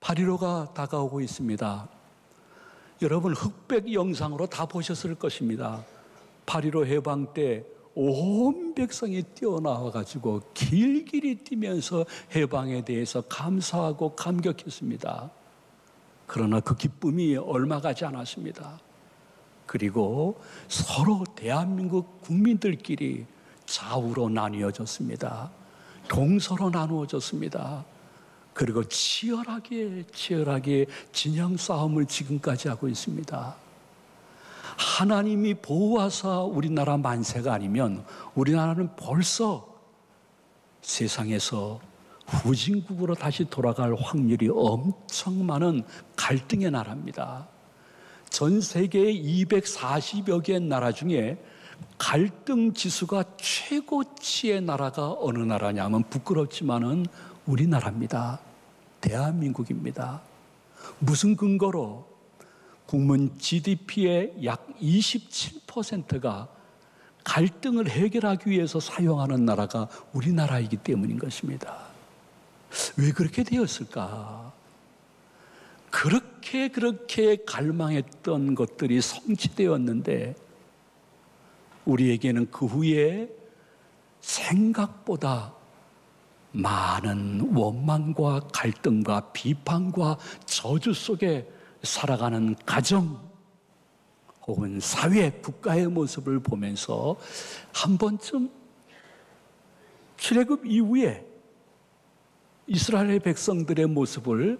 8.15가 다가오고 있습니다. 여러분 흑백 영상으로 다 보셨을 것입니다. 8.15 해방 때 온 백성이 뛰어나와가지고 길길이 뛰면서 해방에 대해서 감사하고 감격했습니다. 그러나 그 기쁨이 얼마 가지 않았습니다. 그리고 서로 대한민국 국민들끼리 좌우로 나뉘어졌습니다. 동서로 나누어졌습니다. 그리고 치열하게 진영 싸움을 지금까지 하고 있습니다. 하나님이 보호하사 우리나라 만세가 아니면 우리나라는 벌써 세상에서 후진국으로 다시 돌아갈 확률이 엄청 많은 갈등의 나라입니다. 전 세계 240여 개의 나라 중에 갈등 지수가 최고치의 나라가 어느 나라냐면 부끄럽지만은 우리나라입니다. 대한민국입니다. 무슨 근거로? 국민 GDP의 약 27%가 갈등을 해결하기 위해서 사용하는 나라가 우리나라이기 때문인 것입니다. 왜 그렇게 되었을까? 그렇게 갈망했던 것들이 성취되었는데 우리에게는 그 후에 생각보다 많은 원망과 갈등과 비판과 저주 속에 살아가는 가정 혹은 사회, 국가의 모습을 보면서 한 번쯤 출애굽 이후에 이스라엘 백성들의 모습을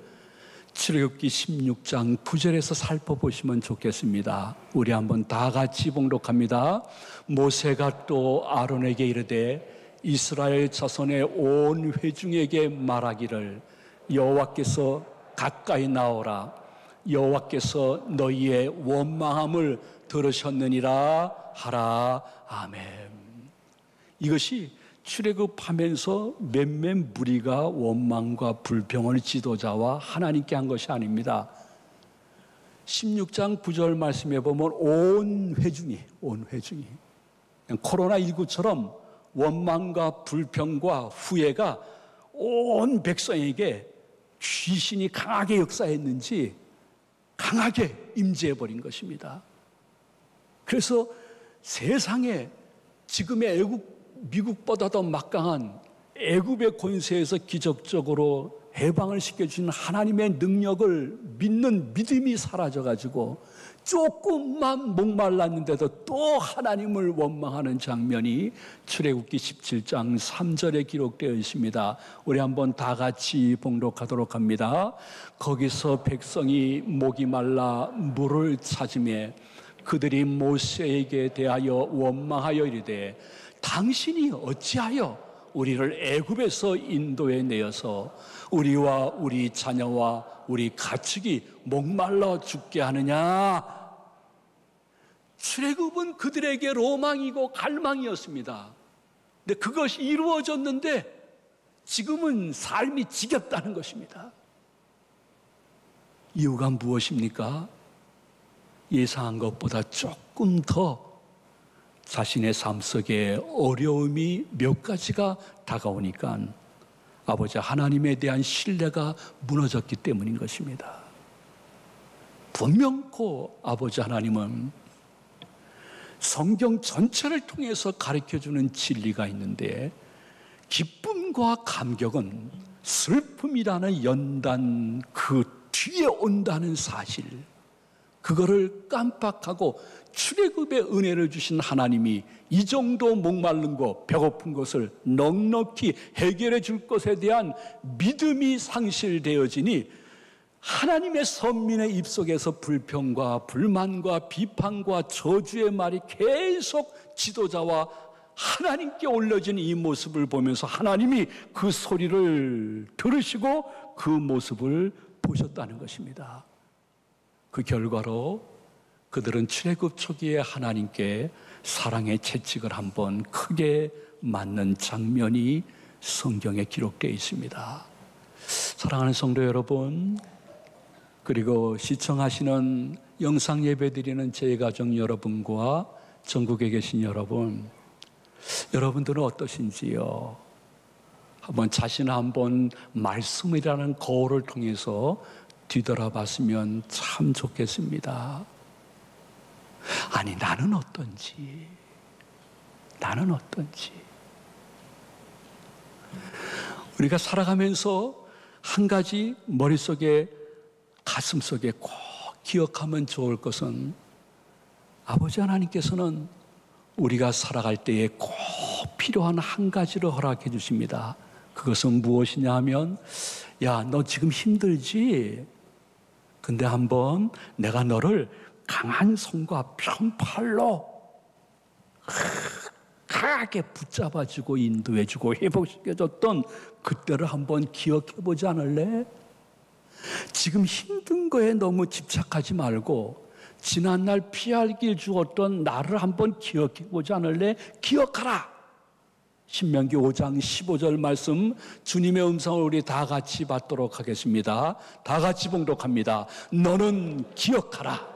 출애굽기 16장 9절에서 살펴보시면 좋겠습니다. 우리 한번 다 같이 봉독합니다. 모세가 또 아론에게 이르되 이스라엘 자손의 온 회중에게 말하기를 여호와께서 가까이 나오라. 여호와께서 너희의 원망함을 들으셨느니라 하라. 아멘. 이것이 출애굽하면서 몇몇 무리가 원망과 불평을 지도자와 하나님께 한 것이 아닙니다. 16장 9절 말씀에 보면 온 회중이 코로나19처럼 원망과 불평과 후회가 온 백성에게 귀신이 강하게 역사했는지 강하게 임재해버린 것입니다. 그래서 세상에 지금의 미국보다도 막강한 애굽의 권세에서 기적적으로 해방을 시켜주신 하나님의 능력을 믿는 믿음이 사라져가지고 조금만 목말랐는데도 또 하나님을 원망하는 장면이 출애굽기 17장 3절에 기록되어 있습니다. 우리 한번 다 같이 봉독하도록 합니다. 거기서 백성이 목이 말라 물을 찾으매 그들이 모세에게 대하여 원망하여 이르되 당신이 어찌하여 우리를 애굽에서 인도해 내어서 우리와 우리 자녀와 우리 가축이 목말라 죽게 하느냐? 출애굽은 그들에게 로망이고 갈망이었습니다. 근데 그것이 이루어졌는데 지금은 삶이 지겹다는 것입니다. 이유가 무엇입니까? 예상한 것보다 조금 더 자신의 삶 속에 어려움이 몇 가지가 다가오니까 아버지 하나님에 대한 신뢰가 무너졌기 때문인 것입니다. 분명코 아버지 하나님은 성경 전체를 통해서 가르쳐주는 진리가 있는데 기쁨과 감격은 슬픔이라는 연단 그 뒤에 온다는 사실, 그거를 깜빡하고 출애굽의 은혜를 주신 하나님이 이 정도 목마른 것, 배고픈 것을 넉넉히 해결해 줄 것에 대한 믿음이 상실되어지니 하나님의 선민의 입속에서 불평과 불만과 비판과 저주의 말이 계속 지도자와 하나님께 올려진 이 모습을 보면서 하나님이 그 소리를 들으시고 그 모습을 보셨다는 것입니다. 그 결과로 그들은 출애굽 초기에 하나님께 사랑의 채찍을 한번 크게 맞는 장면이 성경에 기록되어 있습니다. 사랑하는 성도 여러분, 그리고 시청하시는 영상 예배 드리는 제 가족 여러분과 전국에 계신 여러분, 여러분들은 어떠신지요? 한번 자신을 한번 말씀이라는 거울을 통해서 뒤돌아봤으면 참 좋겠습니다. 아니, 나는 어떤지. 우리가 살아가면서 한 가지 머릿속에, 가슴속에 꼭 기억하면 좋을 것은, 아버지 하나님께서는 우리가 살아갈 때에 꼭 필요한 한 가지를 허락해 주십니다. 그것은 무엇이냐 하면, 야, 너 지금 힘들지? 근데 한번 내가 너를 강한 손과 편팔로 강하게 붙잡아주고 인도해주고 회복시켜줬던 그때를 한번 기억해보지 않을래? 지금 힘든 거에 너무 집착하지 말고 지난날 피할 길 주었던 나를 한번 기억해보지 않을래? 기억하라! 신명기 5장 15절 말씀, 주님의 음성을 우리 다 같이 받도록 하겠습니다. 다 같이 봉독합니다. 너는 기억하라.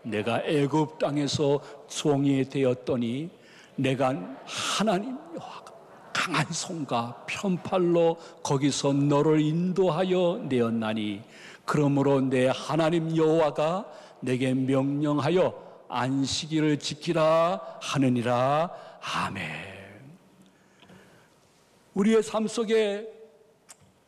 내가 애굽 땅에서 종이 되었더니 내가 하나님 여호와가 강한 손과 편팔로 거기서 너를 인도하여 내었나니 그러므로 내 하나님 여호와가 내게 명령하여 안식일을 지키라 하느니라. 아멘. 우리의 삶 속에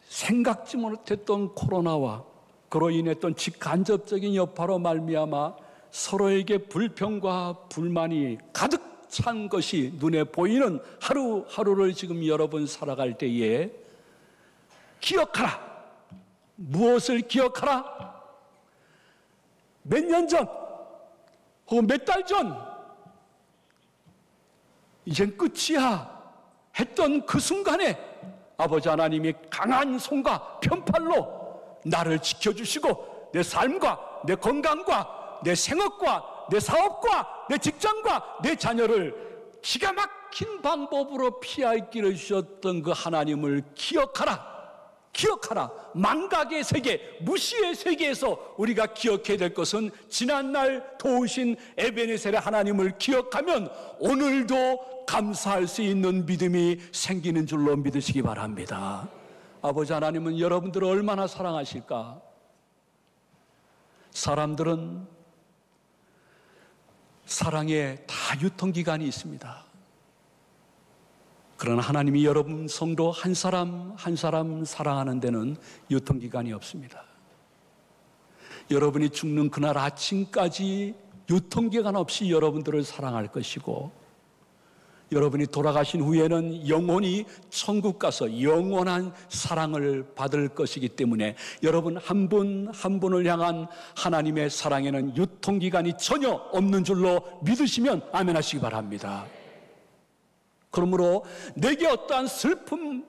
생각지 못했던 코로나와 그로 인했던 직간접적인 여파로 말미암아 서로에게 불평과 불만이 가득 찬 것이 눈에 보이는 하루하루를 지금 여러분 살아갈 때에 기억하라. 무엇을 기억하라? 몇 년 전 혹은 몇 달 전 이젠 끝이야 했던 그 순간에 아버지 하나님이 강한 손과 편팔로 나를 지켜주시고 내 삶과 내 건강과 내 생업과 내 사업과 내 직장과 내 자녀를 기가 막힌 방법으로 피할 길을 주셨던 그 하나님을 기억하라. 기억하라. 망각의 세계, 무시의 세계에서 우리가 기억해야 될 것은 지난날 도우신 에베네셀의 하나님을 기억하면 오늘도 감사할 수 있는 믿음이 생기는 줄로 믿으시기 바랍니다. 아버지 하나님은 여러분들을 얼마나 사랑하실까? 사람들은 사랑에 다 유통기간이 있습니다. 그러나 하나님이 여러분 성도 한 사람 한 사람 사랑하는 데는 유통기간이 없습니다. 여러분이 죽는 그날 아침까지 유통기간 없이 여러분들을 사랑할 것이고, 여러분이 돌아가신 후에는 영원히 천국 가서 영원한 사랑을 받을 것이기 때문에 여러분 한 분 한 분을 향한 하나님의 사랑에는 유통기간이 전혀 없는 줄로 믿으시면 아멘 하시기 바랍니다. 그러므로 내게 어떠한 슬픔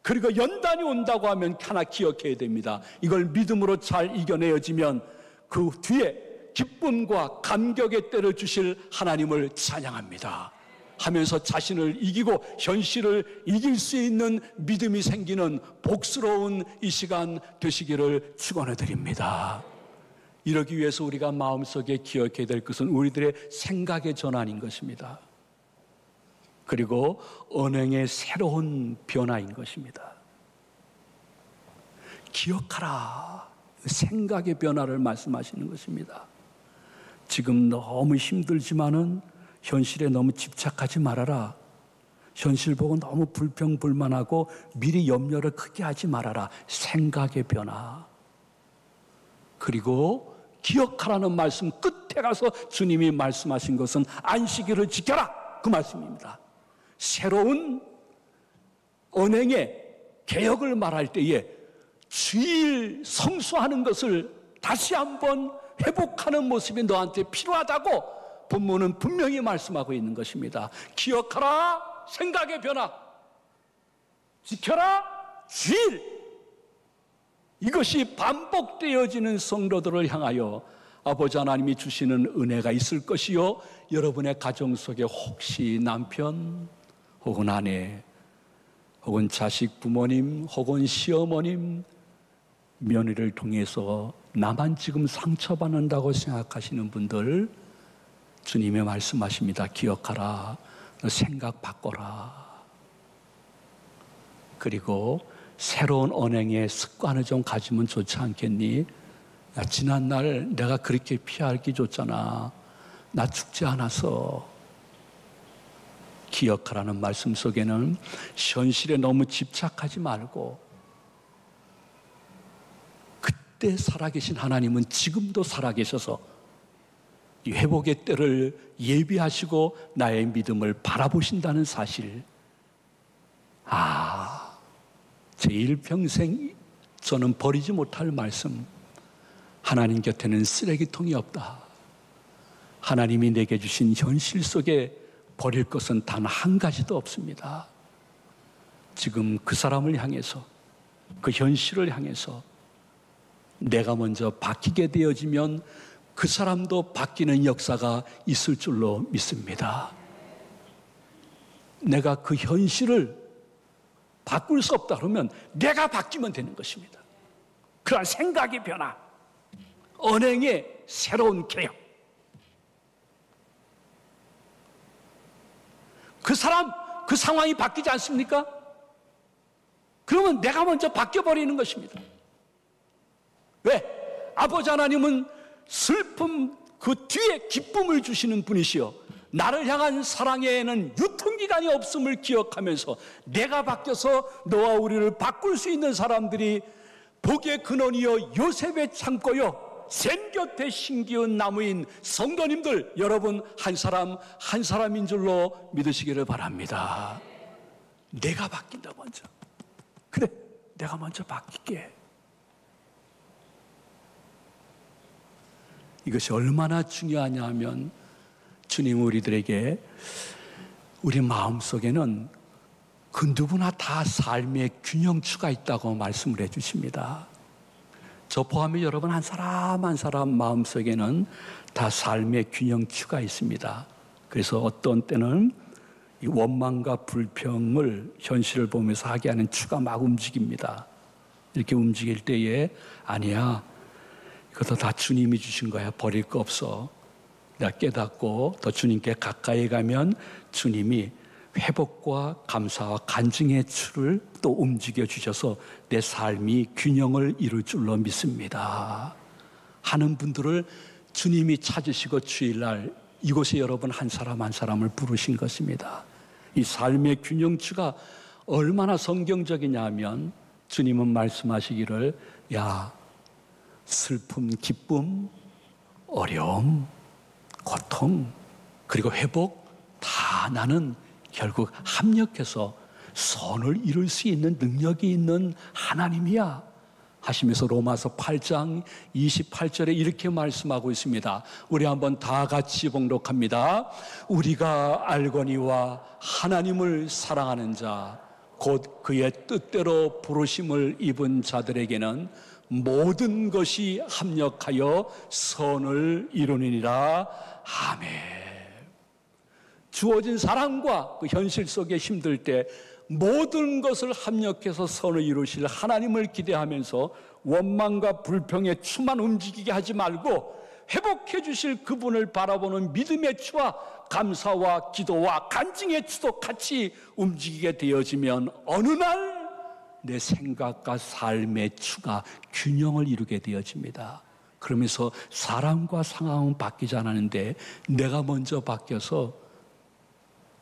그리고 연단이 온다고 하면 하나 기억해야 됩니다. 이걸 믿음으로 잘 이겨내어지면 그 뒤에 기쁨과 감격의 때를 주실 하나님을 찬양합니다 하면서 자신을 이기고 현실을 이길 수 있는 믿음이 생기는 복스러운 이 시간 되시기를 축원해 드립니다. 이러기 위해서 우리가 마음속에 기억해야 될 것은 우리들의 생각의 전환인 것입니다. 그리고 언행의 새로운 변화인 것입니다. 기억하라. 생각의 변화를 말씀하시는 것입니다. 지금 너무 힘들지만은 현실에 너무 집착하지 말아라. 현실 보고 너무 불평불만하고 미리 염려를 크게 하지 말아라. 생각의 변화. 그리고 기억하라는 말씀 끝에 가서 주님이 말씀하신 것은 안식일을 지켜라. 그 말씀입니다. 새로운 언행의 개혁을 말할 때에 주일 성수하는 것을 다시 한번 회복하는 모습이 너한테 필요하다고 본문은 분명히 말씀하고 있는 것입니다. 기억하라. 생각의 변화. 지켜라. 주일. 이것이 반복되어지는 성도들을 향하여 아버지 하나님이 주시는 은혜가 있을 것이요, 여러분의 가정 속에 혹시 남편 혹은 아내 혹은 자식 부모님 혹은 시어머님 며느리를 통해서 나만 지금 상처받는다고 생각하시는 분들, 주님의 말씀하십니다. 기억하라. 너 생각 바꿔라. 그리고 새로운 언행의 습관을 좀 가지면 좋지 않겠니? 야, 지난날 내가 그렇게 피할기 줬잖아. 나 죽지 않아서. 기억하라는 말씀 속에는 현실에 너무 집착하지 말고, 그때 살아계신 하나님은 지금도 살아계셔서 이 회복의 때를 예비하시고 나의 믿음을 바라보신다는 사실. 제 일평생 저는 버리지 못할 말씀. 하나님 곁에는 쓰레기통이 없다. 하나님이 내게 주신 현실 속에 버릴 것은 단 한 가지도 없습니다. 지금 그 사람을 향해서, 그 현실을 향해서 내가 먼저 바뀌게 되어지면 그 사람도 바뀌는 역사가 있을 줄로 믿습니다. 내가 그 현실을 바꿀 수 없다 그러면 내가 바뀌면 되는 것입니다. 그러한 생각의 변화, 언행의 새로운 개혁. 그 사람, 그 상황이 바뀌지 않습니까? 그러면 내가 먼저 바뀌어버리는 것입니다. 왜? 아버지 하나님은 슬픔 그 뒤에 기쁨을 주시는 분이시여, 나를 향한 사랑에는 유통기간이 없음을 기억하면서 내가 바뀌어서 너와 우리를 바꿀 수 있는 사람들이 복의 근원이여 요셉의 창고여 샘 곁에 심기운 나무인 성도님들, 여러분 한 사람 한 사람인 줄로 믿으시기를 바랍니다. 내가 바뀐다 먼저. 그래, 내가 먼저 바뀔게. 이것이 얼마나 중요하냐 하면, 주님 우리들에게, 우리 마음속에는 그 누구나 다 삶의 균형추가 있다고 말씀을 해주십니다. 저 포함해 여러분 한 사람 한 사람 마음속에는 다 삶의 균형추가 있습니다. 그래서 어떤 때는 이 원망과 불평을 현실을 보면서 하게 하는 추가 막 움직입니다. 이렇게 움직일 때에 아니야, 이것도 다 주님이 주신 거야. 버릴 거 없어. 내가 깨닫고 더 주님께 가까이 가면 주님이 회복과 감사와 간증의 추를 또 움직여 주셔서 내 삶이 균형을 이룰 줄로 믿습니다 하는 분들을 주님이 찾으시고 주일날 이곳에 여러분 한 사람 한 사람을 부르신 것입니다. 이 삶의 균형추가 얼마나 성경적이냐 하면, 주님은 말씀하시기를, 야, 슬픔, 기쁨, 어려움, 고통, 그리고 회복 다 나는 결국 합력해서 선을 이룰 수 있는 능력이 있는 하나님이야 하시면서 로마서 8장 28절에 이렇게 말씀하고 있습니다. 우리 한번 다 같이 봉독합니다. 우리가 알거니와 하나님을 사랑하는 자 곧 그의 뜻대로 부르심을 입은 자들에게는 모든 것이 합력하여 선을 이루느니라. 아멘. 주어진 사랑과 그 현실 속에 힘들 때 모든 것을 합력해서 선을 이루실 하나님을 기대하면서 원망과 불평의 추만 움직이게 하지 말고 회복해 주실 그분을 바라보는 믿음의 추와 감사와 기도와 간증의 추도 같이 움직이게 되어지면 어느 날 내 생각과 삶의 추가 균형을 이루게 되어집니다. 그러면서 사람과 상황은 바뀌지 않았는데 내가 먼저 바뀌어서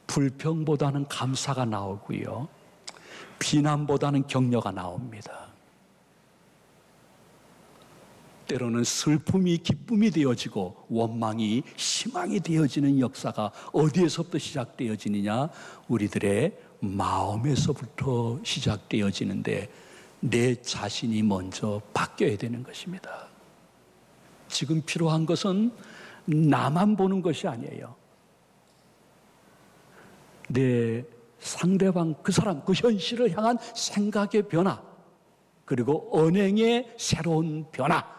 불평보다는 감사가 나오고요, 비난보다는 격려가 나옵니다. 때로는 슬픔이 기쁨이 되어지고 원망이 희망이 되어지는 역사가 어디에서부터 시작되어지느냐? 우리들의 마음에서부터 시작되어지는데 내 자신이 먼저 바뀌어야 되는 것입니다. 지금 필요한 것은 나만 보는 것이 아니에요. 내 상대방, 그 사람, 그 현실을 향한 생각의 변화, 그리고 언행의 새로운 변화,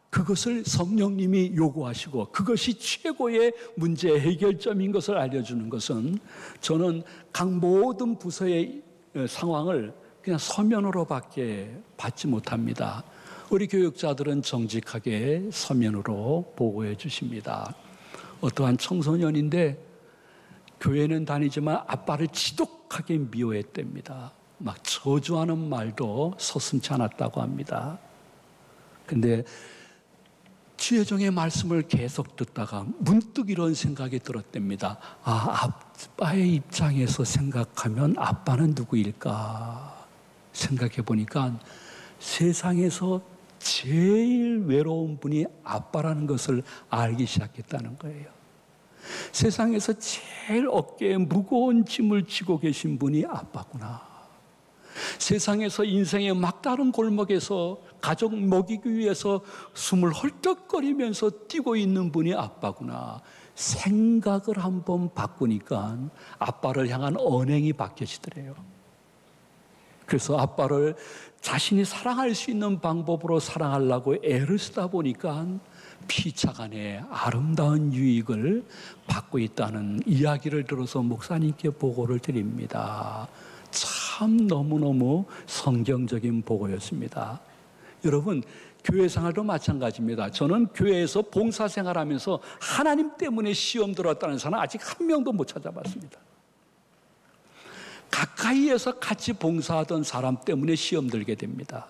그것을 성령님이 요구하시고 그것이 최고의 문제 해결점인 것을 알려주는 것은, 저는 각 모든 부서의 상황을 그냥 서면으로밖에 받지 못합니다. 우리 교육자들은 정직하게 서면으로 보고해 주십니다. 어떠한 청소년인데 교회는 다니지만 아빠를 지독하게 미워했답니다. 막 저주하는 말도 서슴지 않았다고 합니다. 근데 주여종의 말씀을 계속 듣다가 문득 이런 생각이 들었답니다. 아빠의 입장에서 생각하면 아빠는 누구일까 생각해 보니까 세상에서 제일 외로운 분이 아빠라는 것을 알기 시작했다는 거예요. 세상에서 제일 어깨에 무거운 짐을 지고 계신 분이 아빠구나. 세상에서 인생의 막다른 골목에서 가족 먹이기 위해서 숨을 헐떡거리면서 뛰고 있는 분이 아빠구나. 생각을 한번 바꾸니까 아빠를 향한 언행이 바뀌어지더래요. 그래서 아빠를 자신이 사랑할 수 있는 방법으로 사랑하려고 애를 쓰다 보니까 피차간에 아름다운 유익을 받고 있다는 이야기를 들어서 목사님께 보고를 드립니다. 참 너무너무 성경적인 보고였습니다. 여러분, 교회 생활도 마찬가지입니다. 저는 교회에서 봉사생활하면서 하나님 때문에 시험 들었다는 사람 아직 한 명도 못 찾아봤습니다. 가까이에서 같이 봉사하던 사람 때문에 시험 들게 됩니다.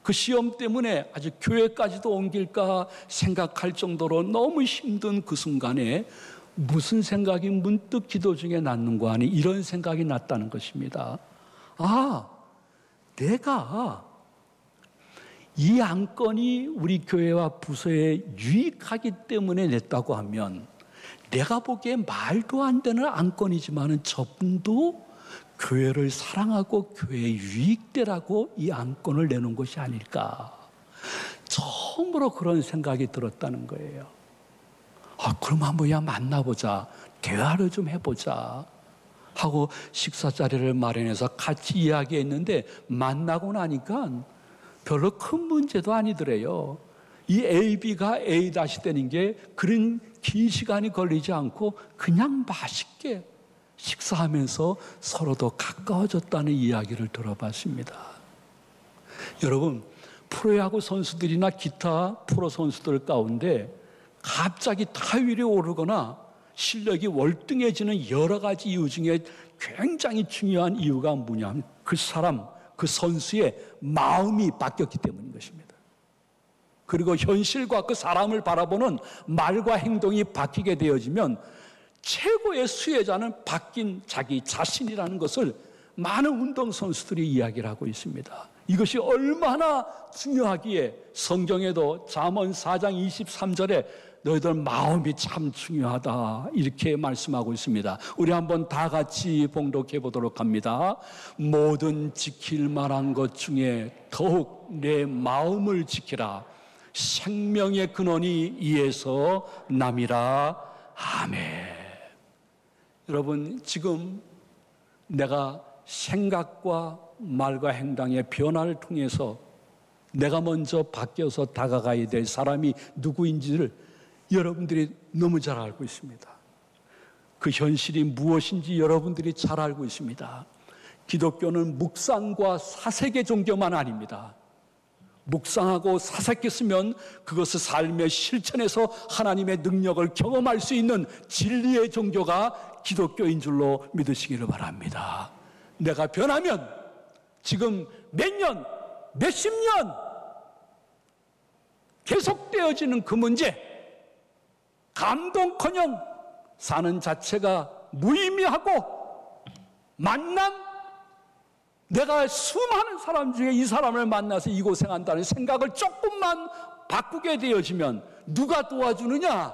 그 시험 때문에 아주 교회까지도 옮길까 생각할 정도로 너무 힘든 그 순간에 무슨 생각이 문득 기도 중에 났는가 하니 이런 생각이 났다는 것입니다. 내가 이 안건이 우리 교회와 부서에 유익하기 때문에 냈다고 하면 내가 보기에 말도 안 되는 안건이지만 저분도 교회를 사랑하고 교회의 유익되라고 이 안건을 내놓은 것이 아닐까. 처음으로 그런 생각이 들었다는 거예요. 그럼 한번 만나보자. 대화를 좀 해보자. 하고 식사 자리를 마련해서 같이 이야기했는데 만나고 나니까 별로 큰 문제도 아니더래요. 이 A, B가 A 다시 되는 게 그런 긴 시간이 걸리지 않고 그냥 맛있게 식사하면서 서로도 가까워졌다는 이야기를 들어봤습니다. 여러분, 프로야구 선수들이나 기타 프로 선수들 가운데 갑자기 타율이 오르거나 실력이 월등해지는 여러 가지 이유 중에 굉장히 중요한 이유가 뭐냐면 그 사람, 그 선수의 마음이 바뀌었기 때문인 것입니다. 그리고 현실과 그 사람을 바라보는 말과 행동이 바뀌게 되어지면 최고의 수혜자는 바뀐 자기 자신이라는 것을 많은 운동선수들이 이야기를 하고 있습니다. 이것이 얼마나 중요하기에 성경에도 잠언 4장 23절에 너희들 마음이 참 중요하다 이렇게 말씀하고 있습니다. 우리 한번 다 같이 봉독해 보도록 합니다. 모든 지킬 만한 것 중에 더욱 내 마음을 지키라. 생명의 근원이 이에서 남이라. 아멘. 여러분, 지금 내가 생각과 말과 행동의 변화를 통해서 내가 먼저 바뀌어서 다가가야 될 사람이 누구인지를 여러분들이 너무 잘 알고 있습니다. 그 현실이 무엇인지 여러분들이 잘 알고 있습니다. 기독교는 묵상과 사색의 종교만 아닙니다. 묵상하고 사색했으면 그것을 삶의 실천에서 하나님의 능력을 경험할 수 있는 진리의 종교가 기독교인 줄로 믿으시기를 바랍니다. 내가 변하면 지금 몇 년, 몇십 년 계속되어지는 그 문제, 감동커녕 사는 자체가 무의미하고 만남, 내가 수많은 사람 중에 이 사람을 만나서 이 고생한다는 생각을 조금만 바꾸게 되어지면 누가 도와주느냐?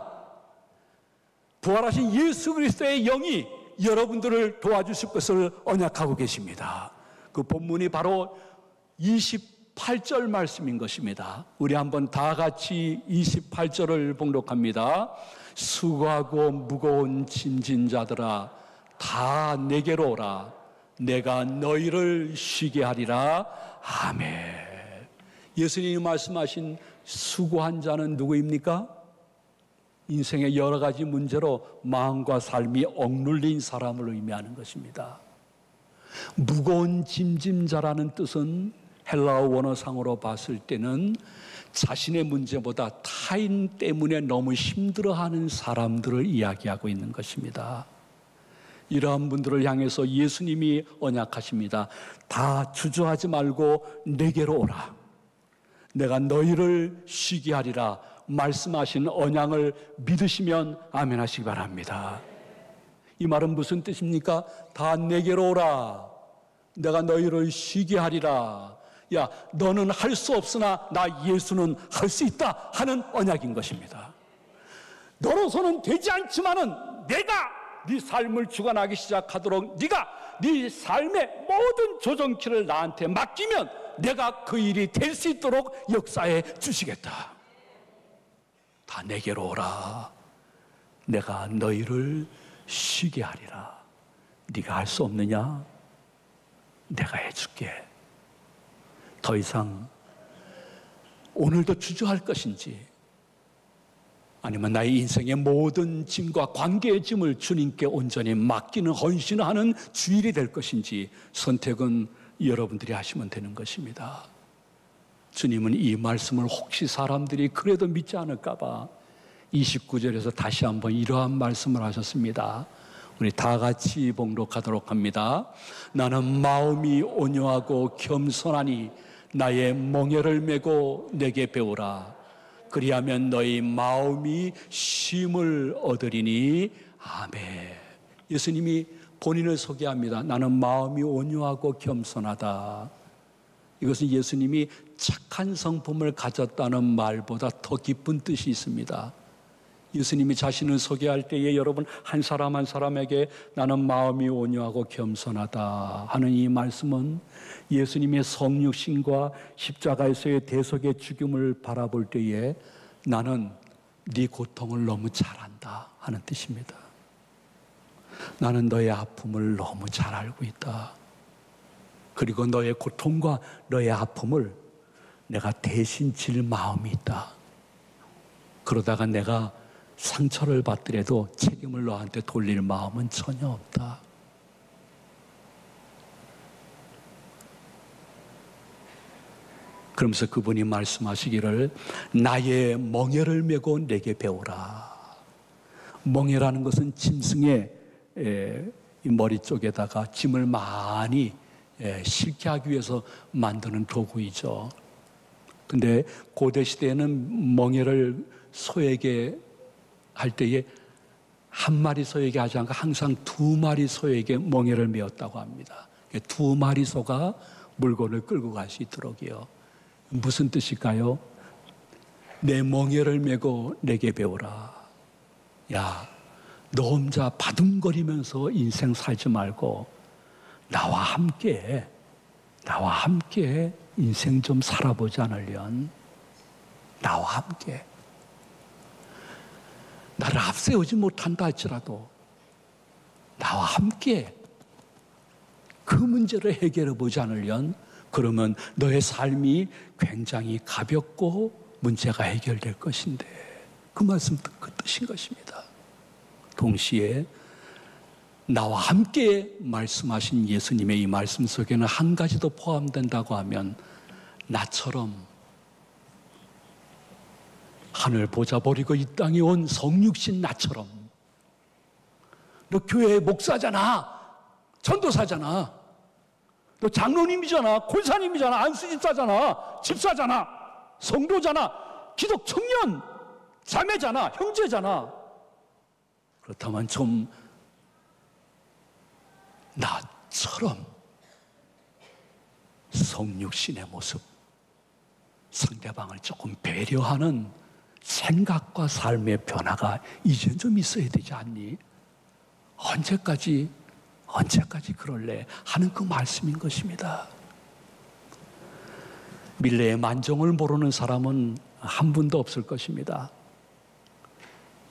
부활하신 예수 그리스도의 영이 여러분들을 도와주실 것을 언약하고 계십니다. 그 본문이 바로 28절 말씀인 것입니다. 우리 한번 다 같이 28절을 봉독합니다. 수고하고 무거운 짐진 자들아 다 내게로 오라. 내가 너희를 쉬게 하리라. 아멘. 예수님이 말씀하신 수고한 자는 누구입니까? 인생의 여러 가지 문제로 마음과 삶이 억눌린 사람을 의미하는 것입니다. 무거운 짐짐자라는 뜻은 헬라어 원어상으로 봤을 때는 자신의 문제보다 타인 때문에 너무 힘들어하는 사람들을 이야기하고 있는 것입니다. 이러한 분들을 향해서 예수님이 언약하십니다. 다 주저하지 말고 내게로 오라. 내가 너희를 쉬게 하리라. 말씀하신 언약을 믿으시면 아멘 하시기 바랍니다. 이 말은 무슨 뜻입니까? 다 내게로 오라. 내가 너희를 쉬게 하리라. 야, 너는 할 수 없으나 나 예수는 할 수 있다 하는 언약인 것입니다. 너로서는 되지 않지만은 내가 네 삶을 주관하기 시작하도록 네가 네 삶의 모든 조정키를 나한테 맡기면 내가 그 일이 될 수 있도록 역사해 주시겠다. 다 내게로 오라. 내가 너희를 쉬게 하리라. 네가 할 수 없느냐? 내가 해줄게. 더 이상 오늘도 주저할 것인지, 아니면 나의 인생의 모든 짐과 관계의 짐을 주님께 온전히 맡기는, 헌신하는 주일이 될 것인지 선택은 여러분들이 하시면 되는 것입니다. 주님은 이 말씀을 혹시 사람들이 그래도 믿지 않을까 봐 29절에서 다시 한번 이러한 말씀을 하셨습니다. 우리 다 같이 봉독하도록 합니다. 나는 마음이 온유하고 겸손하니 나의 멍에를 메고 내게 배우라. 그리하면 너희 마음이 쉼을 얻으리니. 아멘. 예수님이 본인을 소개합니다. 나는 마음이 온유하고 겸손하다. 이것은 예수님이 착한 성품을 가졌다는 말보다 더 깊은 뜻이 있습니다. 예수님이 자신을 소개할 때에 여러분 한 사람 한 사람에게 나는 마음이 온유하고 겸손하다 하는 이 말씀은 예수님의 성육신과 십자가에서의 대속의 죽음을 바라볼 때에 나는 네 고통을 너무 잘 안다 하는 뜻입니다. 나는 너의 아픔을 너무 잘 알고 있다. 그리고 너의 고통과 너의 아픔을 내가 대신 질 마음이 있다. 그러다가 내가 상처를 받더라도 책임을 너한테 돌릴 마음은 전혀 없다. 그러면서 그분이 말씀하시기를 나의 멍에를 메고 내게 배우라. 멍에라는 것은 짐승의 머리 쪽에다가 짐을 많이 실게 하기 위해서 만드는 도구이죠. 근데 고대 시대에는 멍에를 소에게 할 때에 한 마리 소에게 하지 않고 항상 두 마리 소에게 멍에를 메었다고 합니다. 두 마리 소가 물건을 끌고 갈 수 있도록이요. 무슨 뜻일까요? 내 멍에를 메고 내게 배우라. 야, 너 혼자 바둥거리면서 인생 살지 말고 나와 함께 인생 좀 살아보지 않으련? 나와 함께. 나를 앞세우지 못한다 할지라도 나와 함께 그 문제를 해결해 보지 않으련? 그러면 너의 삶이 굉장히 가볍고 문제가 해결될 것인데, 그 말씀 그 뜻인 것입니다. 동시에 나와 함께 말씀하신 예수님의 이 말씀 속에는 한 가지 더 포함된다고 하면 나처럼 하늘 보좌 버리고 이 땅에 온 성육신 나처럼, 너 교회의 목사잖아, 전도사잖아, 너 장로님이잖아, 권사님이잖아, 안수집사잖아, 집사잖아, 성도잖아, 기독 청년, 자매잖아, 형제잖아. 그렇다면 좀 나처럼 성육신의 모습, 상대방을 조금 배려하는 생각과 삶의 변화가 이젠 좀 있어야 되지 않니? 언제까지 그럴래? 하는 그 말씀인 것입니다. 밀레의 만정을 모르는 사람은 한 분도 없을 것입니다.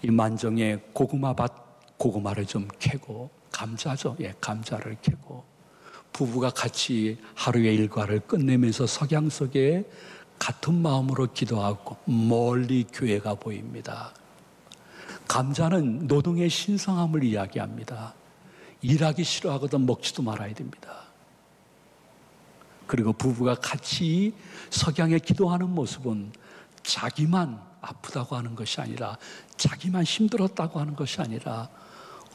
이 만정에 고구마를 좀 캐고, 감자죠. 감자를 캐고, 부부가 같이 하루의 일과를 끝내면서 석양 속에 같은 마음으로 기도하고 멀리 교회가 보입니다. 감자는 노동의 신성함을 이야기합니다. 일하기 싫어하거든 먹지도 말아야 됩니다. 그리고 부부가 같이 석양에 기도하는 모습은 자기만 아프다고 하는 것이 아니라, 자기만 힘들었다고 하는 것이 아니라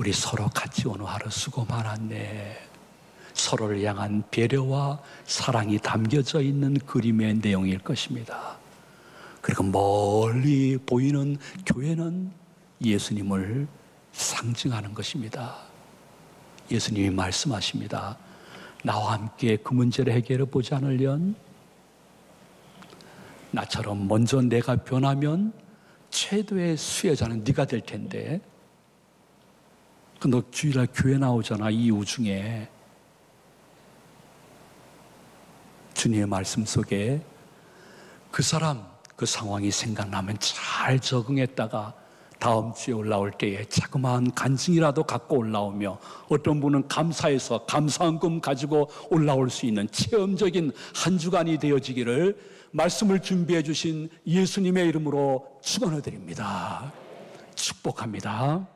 우리 서로 같이 오늘 하루 수고 많았네. 서로를 향한 배려와 사랑이 담겨져 있는 그림의 내용일 것입니다. 그리고 멀리 보이는 교회는 예수님을 상징하는 것입니다. 예수님이 말씀하십니다. 나와 함께 그 문제를 해결해 보지 않으련 나처럼 먼저 내가 변하면 최도의 수혜자는 네가 될 텐데, 너 주일날 교회 나오잖아. 이 우중에 주님의 말씀 속에 그 사람, 그 상황이 생각나면 잘 적응했다가 다음 주에 올라올 때에 자그마한 간증이라도 갖고 올라오며, 어떤 분은 감사해서 감사한금 가지고 올라올 수 있는 체험적인 한 주간이 되어지기를 말씀을 준비해 주신 예수님의 이름으로 축원해 드립니다. 축복합니다.